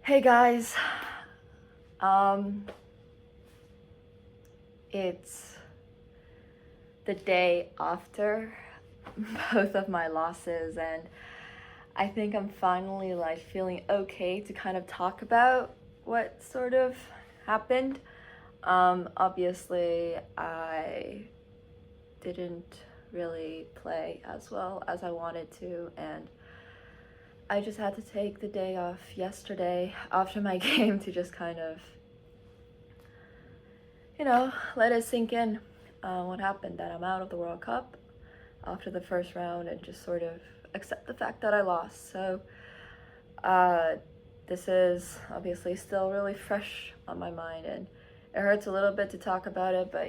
Hey guys, um, it's the day after both of my losses, and I think I'm finally like feeling okay to kind of talk about what sort of happened. Obviously, I didn't really play as well as I wanted to, and I just had to take the day off yesterday after my game to just kind of let it sink in what happened, that I'm out of the World Cup after the first round, and just sort of accept the fact that I lost. So, uh, this is obviously still really fresh on my mind, and it hurts a little bit to talk about it, but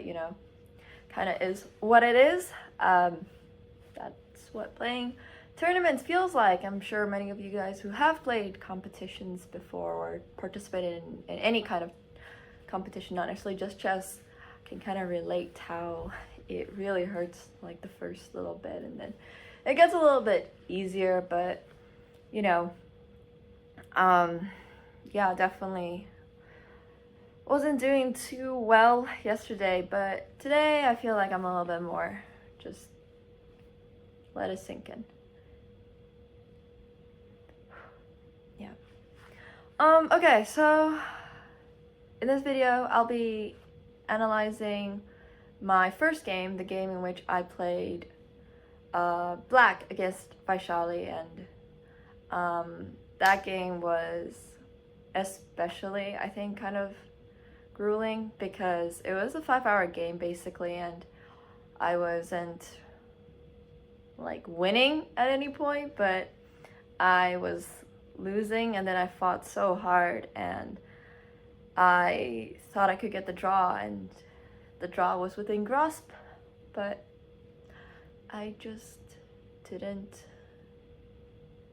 kind of is what it is. That's what playing tournaments feels like. I'm sure many of you guys who have played competitions before or participated in any kind of competition, not necessarily just chess, can kind of relate how it really hurts like the first little bit, and then it gets a little bit easier. But you know yeah, definitely wasn't doing too well yesterday, but today I feel like I'm a little bit more just let it sink in. Yeah. Okay, so in this video I'll be analyzing my first game, the game in which I played black against Vaishali, and that game was especially, I think, kind of grueling because it was a 5-hour game basically, and I wasn't like winning at any point, but I was losing, and then I fought so hard, and I thought I could get the draw, and the draw was within grasp, but I just didn't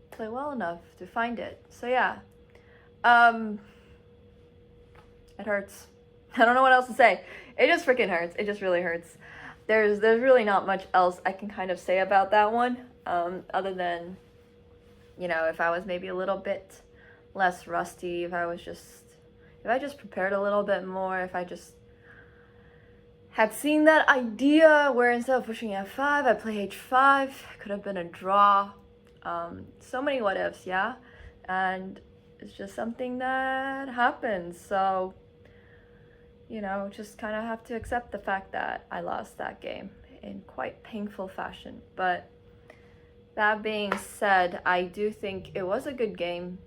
play well enough to find it. So yeah, it hurts. I don't know what else to say. It just freaking hurts. It just really hurts. There's really not much else I can kind of say about that one, other than if I was maybe a little bit less rusty, if I just prepared a little bit more, if I just had seen that idea where instead of pushing f5, I play h5, it could have been a draw. So many what ifs, yeah? And it's just something that happens. So, just kind of have to accept the fact that I lost that game in quite painful fashion. But that being said, I do think it was a good game,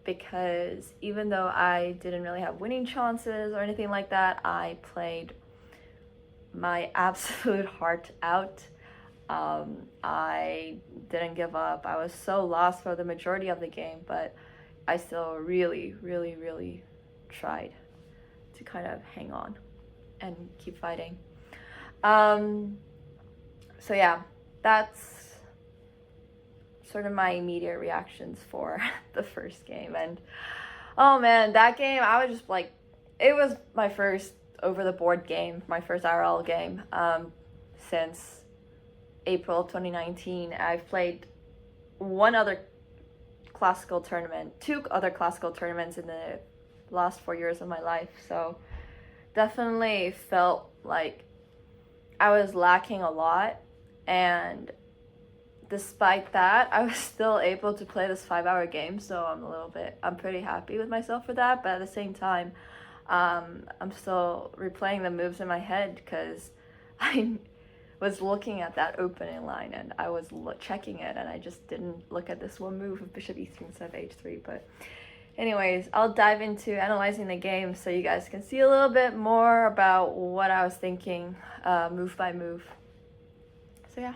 because even though I didn't really have winning chances or anything like that, I played my absolute heart out. I didn't give up. I was so lost for the majority of the game, but I still really, really, really tried to kind of hang on and keep fighting. So yeah, that's sort of my immediate reactions for the first game. And oh man, that game, I was just like, it was my first over the board game, my first IRL game, since April 2019. I've played one other classical tournament, two other classical tournaments in the last 4 years of my life. So definitely felt like I was lacking a lot, and despite that, I was still able to play this 5-hour game. So I'm pretty happy with myself for that. But at the same time, I'm still replaying the moves in my head, because I was looking at that opening line, and I was checking it, and I just didn't look at this one move of bishop e3 instead of h3. But anyways, I'll dive into analyzing the game so you guys can see a little bit more about what I was thinking, move by move. So yeah.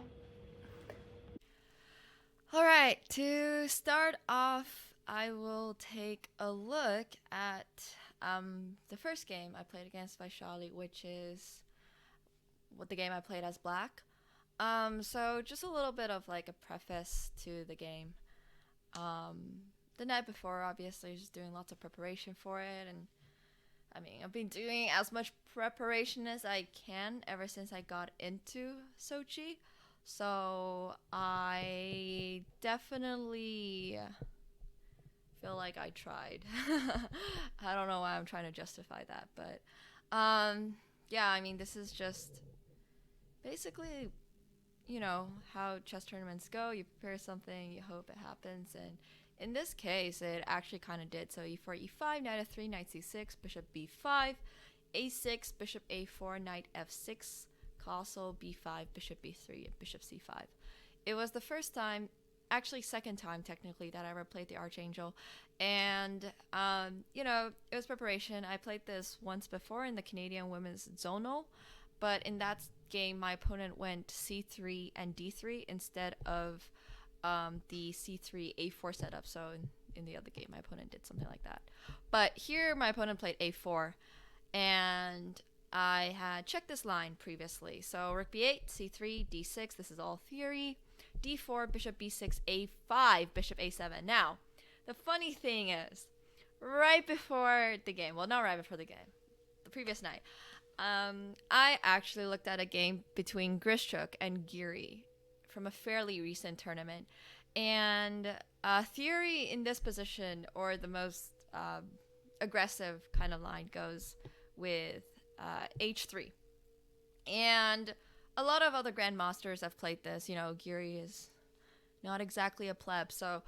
All right, to start off, I will take a look at the first game I played against Vaishali, which is what the game I played as black. So just a little bit of like a preface to the game. The night before, obviously, just doing lots of preparation for it, and I mean, I've been doing as much preparation as I can ever since I got into Sochi. So I definitely feel like I tried. I don't know why I'm trying to justify that, but yeah, I mean, this is just basically, how chess tournaments go. You prepare something, you hope it happens, and in this case, it actually kind of did. So e4, e5, knight f3, knight c6, bishop b5, a6, bishop a4, knight f6, castle b5, bishop b3, and bishop c5. It was the first time, actually second time technically, that I ever played the Archangel, and it was preparation. I played this once before in the Canadian Women's Zonal, but in that game my opponent went c3 and d3 instead of the c3 a4 setup. So in the other game my opponent did something like that, but here my opponent played a4, and I had checked this line previously. So rook b8, c3, d6, this is all theory, d4, bishop b6, a5, bishop a7. Now, the funny thing is, right before the game, well, not right before the game, the previous night, I actually looked at a game between Grischuk and Geary from a fairly recent tournament. And theory in this position, or the most aggressive kind of line, goes with h3. And a lot of other grandmasters have played this. Geary is not exactly a pleb, so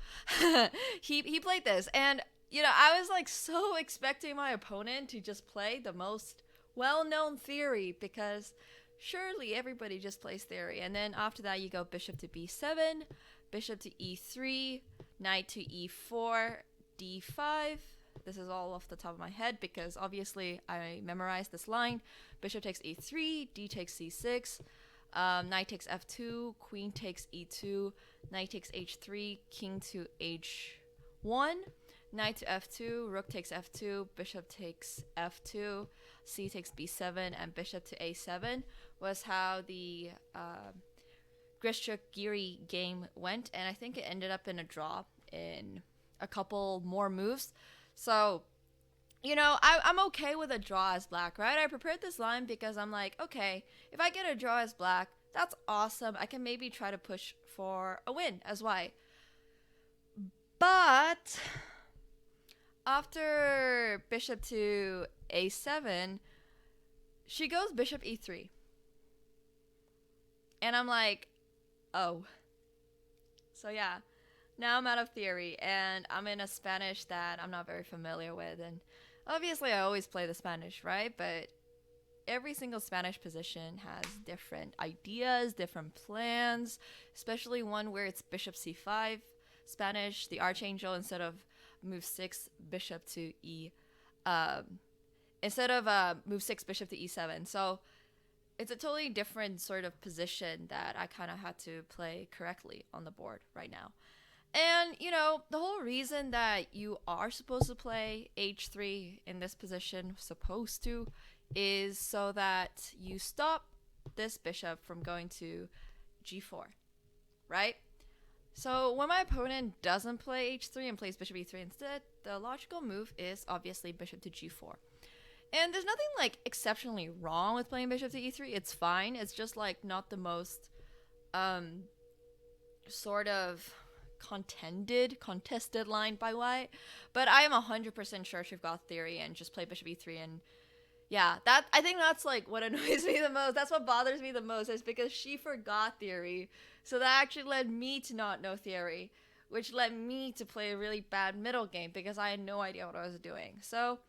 he played this. And, I was like so expecting my opponent to just play the most well-known theory, because surely everybody just plays theory. And then after that you go bishop to b7, bishop to e3, knight to e4, d5. This is all off the top of my head because obviously I memorized this line. Bishop takes e3, d takes c6, knight takes f2, queen takes e2, knight takes h3, king to h1, knight to f2, rook takes f2, bishop takes f2, c takes b7, and bishop to a7 was how the Grischuk-Geary game went, and I think it ended up in a draw in a couple more moves. So, I'm okay with a draw as black, right? I prepared this line because I'm like, okay, if I get a draw as black, that's awesome. I can maybe try to push for a win as white. But after bishop to a7, she goes bishop e3. And I'm like, oh. So yeah, now I'm out of theory, and I'm in a Spanish that I'm not very familiar with. And obviously I always play the Spanish, right? But every single Spanish position has different ideas, different plans, especially one where it's bishop c5. Spanish, the Archangel, instead of move 6 bishop to move 6 bishop to e7. So it's a totally different sort of position that I kind of had to play correctly on the board right now. And, the whole reason that you are supposed to play h3 in this position, is so that you stop this bishop from going to g4, right? So when my opponent doesn't play h3 and plays bishop e3 instead, the logical move is obviously bishop to g4. And there's nothing exceptionally wrong with playing bishop to e3. It's fine. It's just not the most sort of contested line by white. But I am 100% sure she got theory and just play bishop e3. And yeah, I think that's what annoys me the most. That's what bothers me the most, is because she forgot theory. So that actually led me to not know theory, which led me to play a really bad middle game because I had no idea what I was doing. So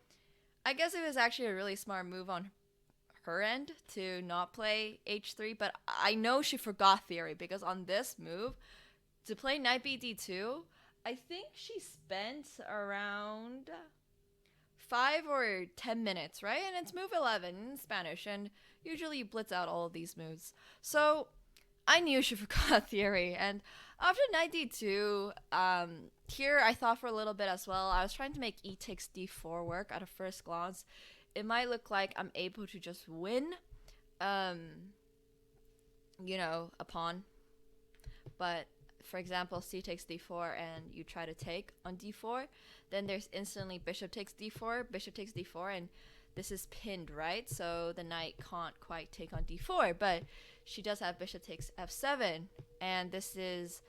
I guess it was actually a really smart move on her end to not play h3, but I know she forgot theory because on this move, to play knight bd2, I think she spent around 5 or 10 minutes, right? And it's move 11 in Spanish, and usually you blitz out all of these moves. So I knew she forgot theory, and after knight d2, here I thought for a little bit as well. I was trying to make e takes d4 work at a first glance. It might look like I'm able to just win, a pawn. But for example, c takes d4 and you try to take on d4, then there's instantly bishop takes d4, and this is pinned, right? So the knight can't quite take on d4, but she does have bishop takes f7, and this is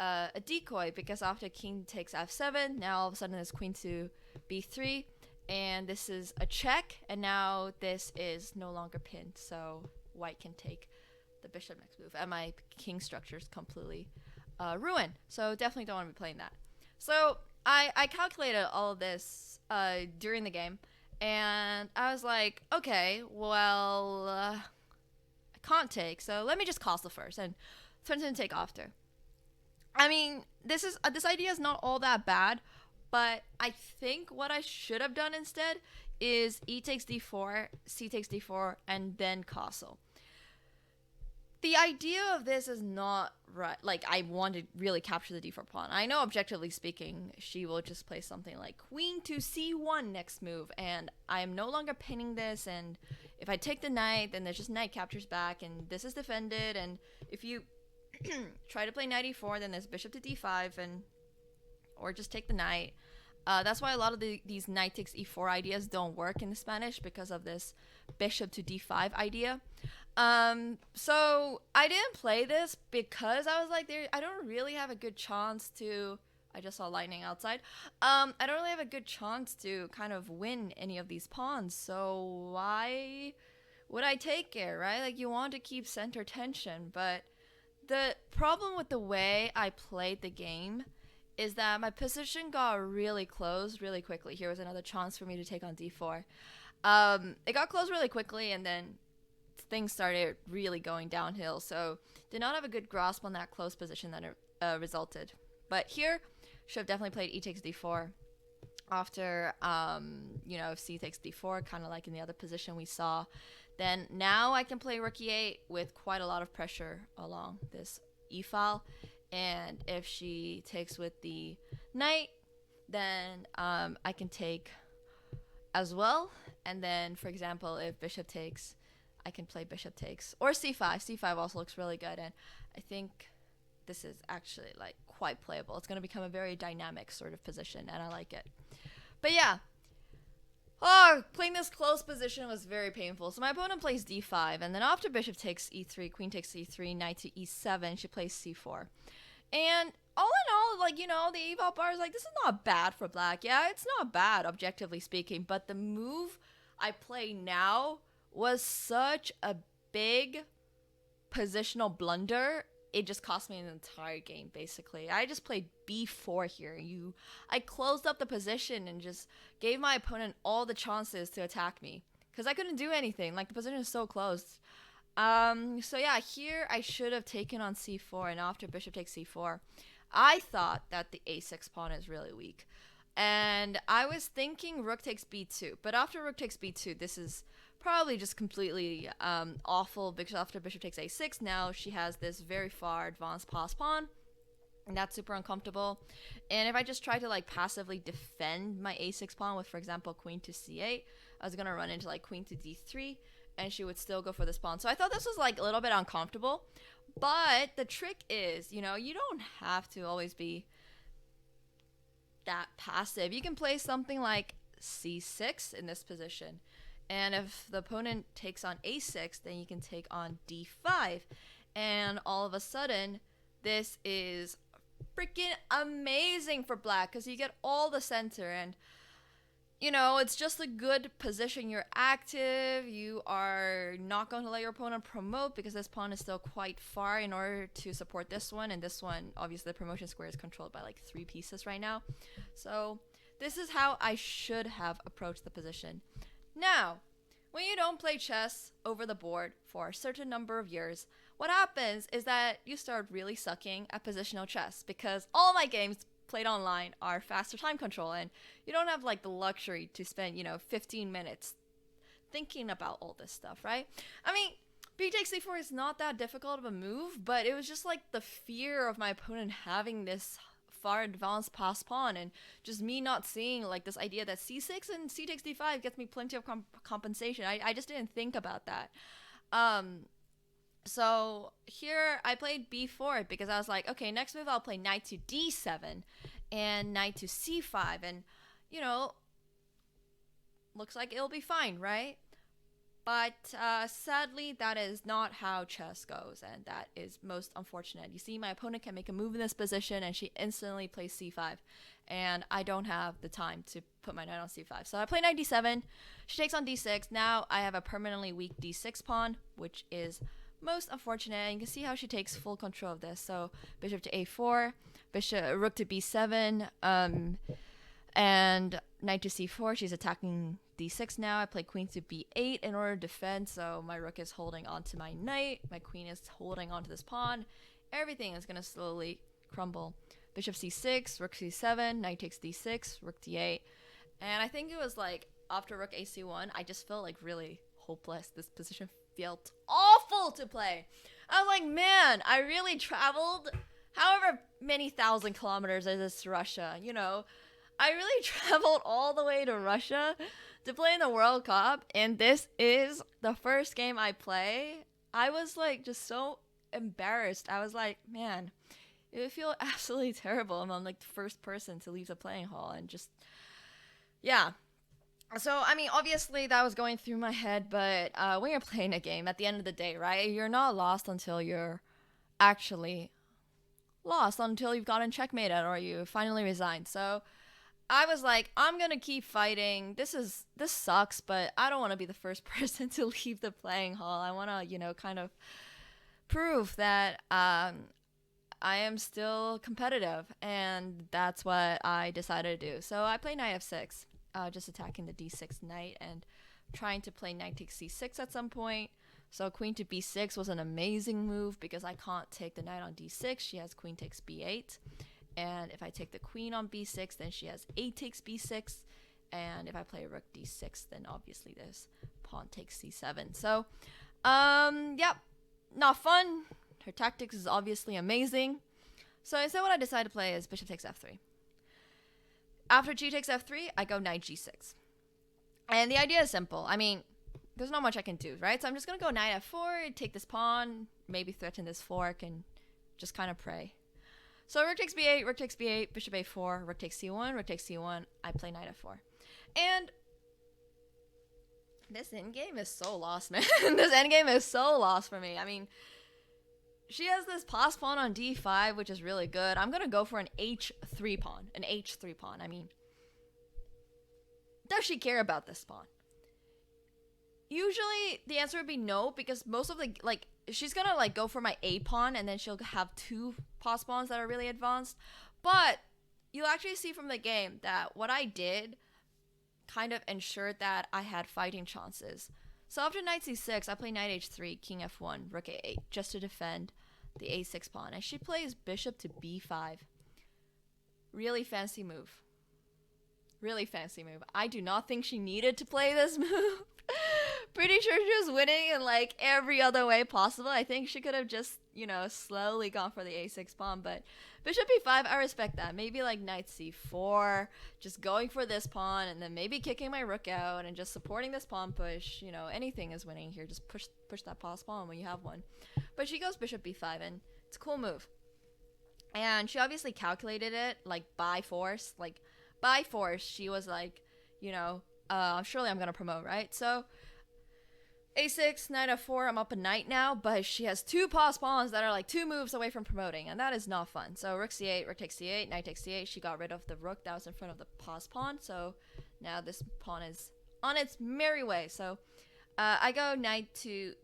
a decoy, because after king takes f7, now all of a sudden there's queen to b3, and this is a check, and now this is no longer pinned, so white can take the bishop next move, and my king structure is completely ruined. So definitely don't want to be playing that. So I calculated all of this during the game, and I was like, okay, well, I can't take, so let me just castle first, and turn to take after. I mean, this idea is not all that bad, but I think what I should have done instead is e takes d4, c takes d4, and then castle. The idea of this is not right. Like, I want to really capture the d4 pawn. I know, objectively speaking, she will just play something like queen to c1 next move, and I am no longer pinning this, and if I take the knight, then there's just knight captures back, and this is defended, and if you try to play knight e4, then there's bishop to d5, and or just take the knight. That's why a lot of these knight takes e4 ideas don't work in Spanish, because of this bishop to d5 idea. So I didn't play this because I was like, I don't really have a good chance to. I just saw lightning outside. I don't really have a good chance to kind of win any of these pawns. So why would I take it, right? Like, you want to keep center tension, but the problem with the way I played the game is that my position got really close really quickly. Here was another chance for me to take on d4. It got close really quickly, and then things started really going downhill. So did not have a good grasp on that close position that it resulted. But here, should have definitely played e takes d4 after, if c takes d4, kind of like in the other position we saw. Then now I can play rook e8 with quite a lot of pressure along this e file. And if she takes with the knight, then I can take as well. And then, for example, if bishop takes, I can play bishop takes. Or c5. c5 also looks really good. And I think this is actually like quite playable. It's going to become a very dynamic sort of position, and I like it. But yeah. Playing this close position was very painful. So my opponent plays d5, and then after bishop takes e3, queen takes e3, knight to e7, she plays c4. And all in all, like, the eval bar is like, this is not bad for black. Yeah, it's not bad, objectively speaking, but the move I play now was such a big positional blunder. It just cost me an entire game, basically. I just played b4 here. I closed up the position and just gave my opponent all the chances to attack me, because I couldn't do anything. Like, the position is so close. So yeah, here I should have taken on c4, and after bishop takes c4, I thought that the a6 pawn is really weak. And I was thinking rook takes b2, but after rook takes b2, this is probably just completely awful, because after bishop takes a6, now she has this very far advanced pass pawn, and that's super uncomfortable. And if I just try to like passively defend my a6 pawn with, for example, queen to c8, I was gonna run into like queen to d3, and she would still go for this pawn. So I thought this was like a little bit uncomfortable. But the trick is, you don't have to always be that passive. You can play something like c6 in this position. And if the opponent takes on a6, then you can take on d5. And all of a sudden, this is freaking amazing for black, because you get all the center, and it's just a good position. You're active. You are not going to let your opponent promote, because this pawn is still quite far in order to support this one. And this one, obviously, the promotion square is controlled by like 3 pieces right now. So this is how I should have approached the position. Now, when you don't play chess over the board for a certain number of years, what happens is that you start really sucking at positional chess, because all my games played online are faster time control, and you don't have like the luxury to spend 15 minutes thinking about all this stuff, right? I mean, b takes c4 is not that difficult of a move, but it was just like the fear of my opponent having this far advanced pass pawn, and just me not seeing like this idea that c6 and c takes d5 gets me plenty of compensation. I just didn't think about that. So here I played b4 because I was like, okay, next move I'll play knight to d7 and knight to c5, and looks like it'll be fine, right? But sadly, that is not how chess goes, and that is most unfortunate. You see, my opponent can make a move in this position, and she instantly plays c5, and I don't have the time to put my knight on c5. So I play knight d7, she takes on d6. Now I have a permanently weak d6 pawn, which is most unfortunate, and you can see how she takes full control of this. So bishop to a4, rook to b7, and knight to c4. She's attacking d6 now. I play queen to b8 in order to defend, so my rook is holding onto my knight, my queen is holding onto this pawn. Everything is going to slowly crumble. Bishop c6, rook c7, knight takes d6, rook d8. And I think it was like after rook ac1, I just felt like really hopeless. This position felt awful to play. I was like, man, I really traveled however many thousand kilometers is this Russia, you know. I really traveled all the way to Russia to play in the World Cup, and this is the first game I play. I was like just so embarrassed. I was like, man, it would feel absolutely terrible. I'm like the first person to leave the playing hall, and just, yeah. So, I mean, obviously that was going through my head, but when you're playing a game, at the end of the day, right, you're not lost until you're actually lost, until you've gotten checkmated or you finally resigned. So I was like, I'm gonna keep fighting. This sucks, but I don't want to be the first person to leave the playing hall. I want to, you know, kind of prove that I am still competitive, and that's what I decided to do. So I play knight f6, just attacking the d6 knight and trying to play knight takes c6 at some point. So queen to b6 was an amazing move because I can't take the knight on d6. She has queen takes b8. And if I take the queen on b6, then she has a takes b6. And if I play rook d6, then obviously this pawn takes c7. So, yep, not fun. Her tactics is obviously amazing. So instead what I decided to play is bishop takes f3. After g takes f3, I go knight g6. And the idea is simple. I mean, there's not much I can do, right? So I'm just going to go knight f4, take this pawn, maybe threaten this fork, and just kind of pray. So rook takes b8, rook takes b8, bishop a4, rook takes c1, rook takes c1. I play knight f4. And this endgame is so lost, man. This endgame is so lost for me. I mean, she has this pass pawn on d5, which is really good. I'm going to go for an h3 pawn. An h3 pawn. I mean, does she care about this pawn? Usually the answer would be no, because most of the, like, she's gonna like go for my a pawn, and then she'll have two pass pawns that are really advanced. But you'll actually see from the game that what I did kind of ensured that I had fighting chances. So after knight c6, I play knight h3, king f1, rook a8, just to defend the a6 pawn. And she plays bishop to b5. Really fancy move. Really fancy move. I do not think she needed to play this move. Pretty sure she was winning in like every other way possible. I think she could have just, you know, slowly gone for the a6 pawn, but bishop e5, I respect that. Maybe like knight c4, just going for this pawn, and then maybe kicking my rook out and just supporting this pawn push. You know, anything is winning here. Just push that pass pawn when you have one. But she goes bishop b5, and it's a cool move. And she obviously calculated it like by force. Like by force, she was like, you know, surely I'm gonna promote, right? So a6, knight f4, I'm up a knight now, but she has two pass pawns that are like two moves away from promoting, and that is not fun. So rook c8, rook takes c8, knight takes c8. She got rid of the rook that was in front of the pass pawn, so now this pawn is on its merry way. So I go knight to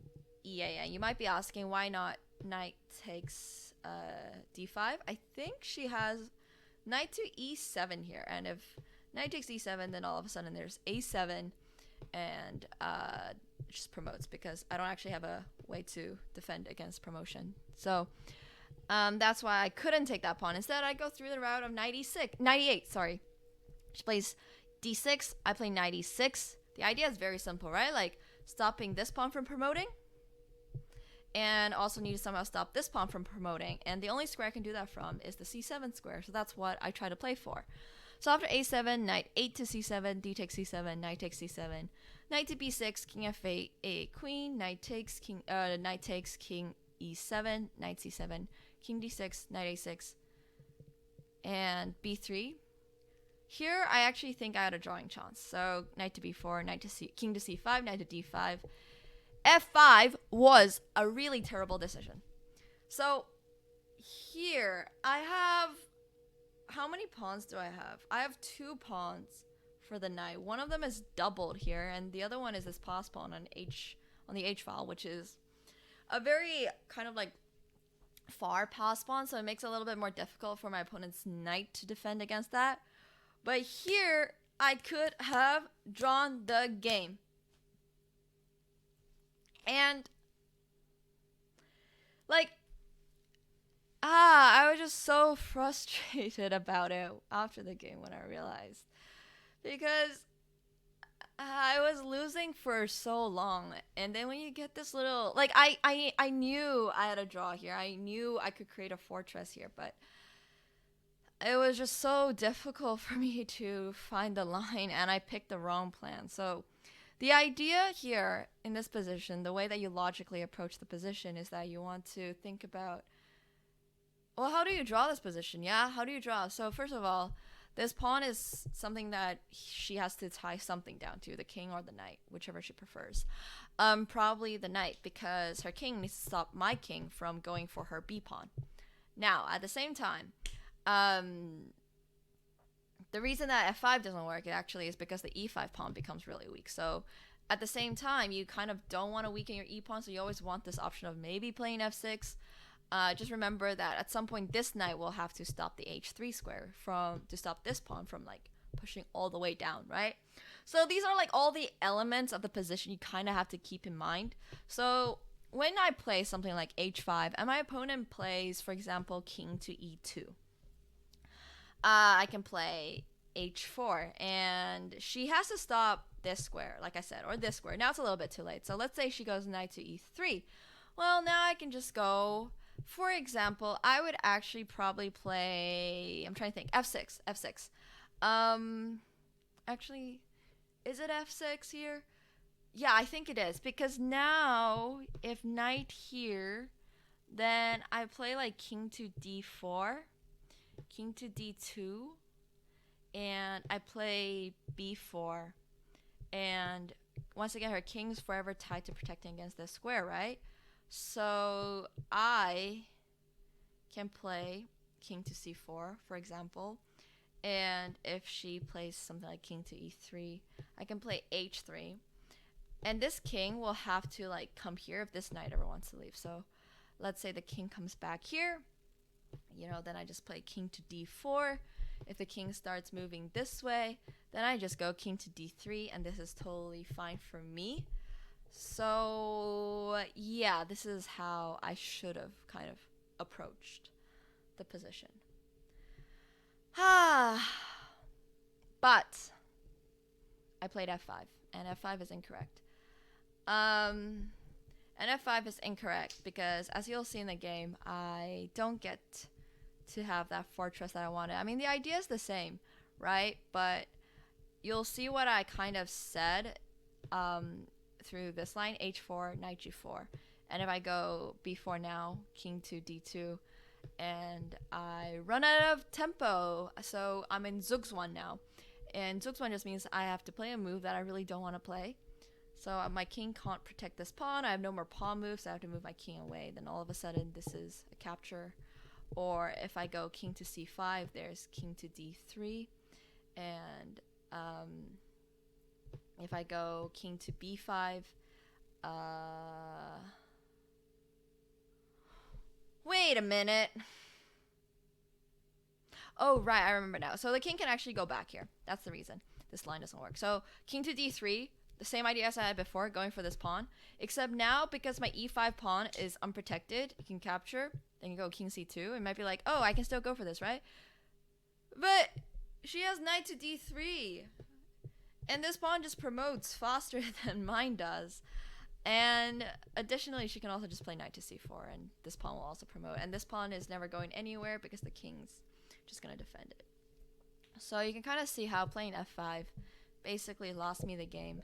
e8, and you might be asking why not knight takes d5. I think she has knight to e7 here, and if knight takes e7, then all of a sudden there's a7, and just promotes, because I don't actually have a way to defend against promotion. So that's why I couldn't take that pawn. Instead, I go through the route of knight e8, sorry. She plays d6, I play knight e6. The idea is very simple, right? Like stopping this pawn from promoting, and also need to somehow stop this pawn from promoting. And the only square I can do that from is the c7 square, so that's what I try to play for. So after a7, knight 8 to c7, d takes c7, knight takes c7, knight to b6, king f8, a queen, knight takes king e7, knight c7, king d6, knight a6, and b3. Here I actually think I had a drawing chance. So knight to b4, king to c5, knight to d5, f5 was a really terrible decision. So here I have, how many pawns do I have? I have 2 pawns for the knight. One of them is doubled here, and the other one is this pass pawn on the H file, which is a very kind of like far pass pawn, so it makes it a little bit more difficult for my opponent's knight to defend against that. But here I could have drawn the game. And like, I was just so frustrated about it after the game when I realized, because I was losing for so long, and then when you get this little, like, I knew I had a draw here. I knew I could create a fortress here, but it was just so difficult for me to find the line, and I picked the wrong plan. So the idea here in this position, the way that you logically approach the position, is that you want to think about, well, how do you draw this position? Yeah, how do you draw? So first of all, this pawn is something that she has to tie something down to, the king or the knight, whichever she prefers. Probably the knight, because her king needs to stop my king from going for her b pawn. Now, at the same time, the reason that f5 doesn't work actually is because the e5 pawn becomes really weak. So at the same time, you kind of don't want to weaken your e pawn, so you always want this option of maybe playing f6. Just remember that at some point this knight will have to stop the h3 square to stop this pawn from like pushing all the way down, right? So these are like all the elements of the position you kind of have to keep in mind. So when I play something like h5 and my opponent plays, for example, king to e2, I can play h4, and she has to stop this square, like I said, or this square. Now it's a little bit too late. So let's say she goes knight to e3. Well, now I can just go, for example, I would actually probably play, I'm trying to think, f6, f6. Actually, is it f6 here? Yeah, I think it is, because now if knight here, then I play like king to d4, king to d2, and I play b4, and once again her king's forever tied to protecting against this square, right? So I can play king to c4, for example, and if she plays something like king to e3, I can play h3, and this king will have to like come here if this knight ever wants to leave. So let's say the king comes back here, then I just play king to d4. If the king starts moving this way, then I just go king to d3, and this is totally fine for me. So yeah, this is how I should have kind of approached the position. But I played f5, and f5 is incorrect. And f5 is incorrect because, as you'll see in the game, I don't get to have that fortress that I wanted. I mean, the idea is the same, right? But you'll see what I kind of said through this line, h4, knight g4. And if I go b4 now, king to d2, and I run out of tempo, so I'm in Zugzwang now. And Zugzwang just means I have to play a move that I really don't want to play. So my king can't protect this pawn. I have no more pawn moves, so I have to move my king away. Then all of a sudden, this is a capture. Or if I go king to c5, there's king to d3. And if I go king to b5, wait a minute. Oh, right, I remember now. So the king can actually go back here. That's the reason this line doesn't work. So king to d3, the same idea as I had before, going for this pawn. Except now, because my e5 pawn is unprotected, you can capture, then you go king c2. It might be like, oh, I can still go for this, right? But she has knight to d3. And this pawn just promotes faster than mine does. And additionally, she can also just play knight to c4, and this pawn will also promote. And this pawn is never going anywhere because the king's just going to defend it. So you can kind of see how playing f5 basically lost me the game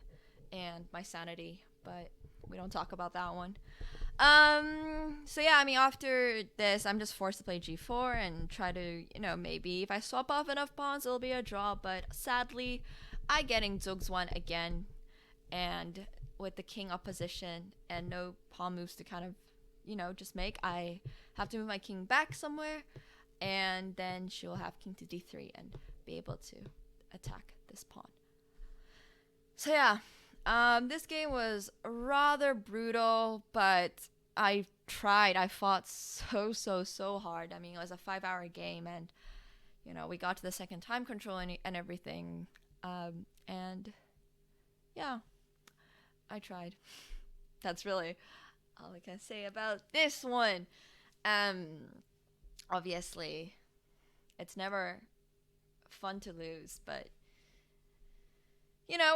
and my sanity, but we don't talk about that one. So yeah, I mean, after this, I'm just forced to play g4 and try to, maybe if I swap off enough pawns, it'll be a draw. But sadly, I get in Zugzwang again, and with the king opposition and no pawn moves to kind of, just make, I have to move my king back somewhere, and then she'll have king to d3 and be able to attack this pawn. So yeah, this game was rather brutal, but I tried. I fought so hard. I mean, it was a 5-hour game, and we got to the second time control and everything. And yeah, I tried. That's really all I can say about this one. Obviously, it's never fun to lose, but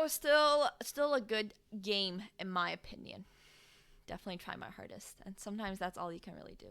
still a good game in my opinion. Definitely try my hardest, and sometimes that's all you can really do.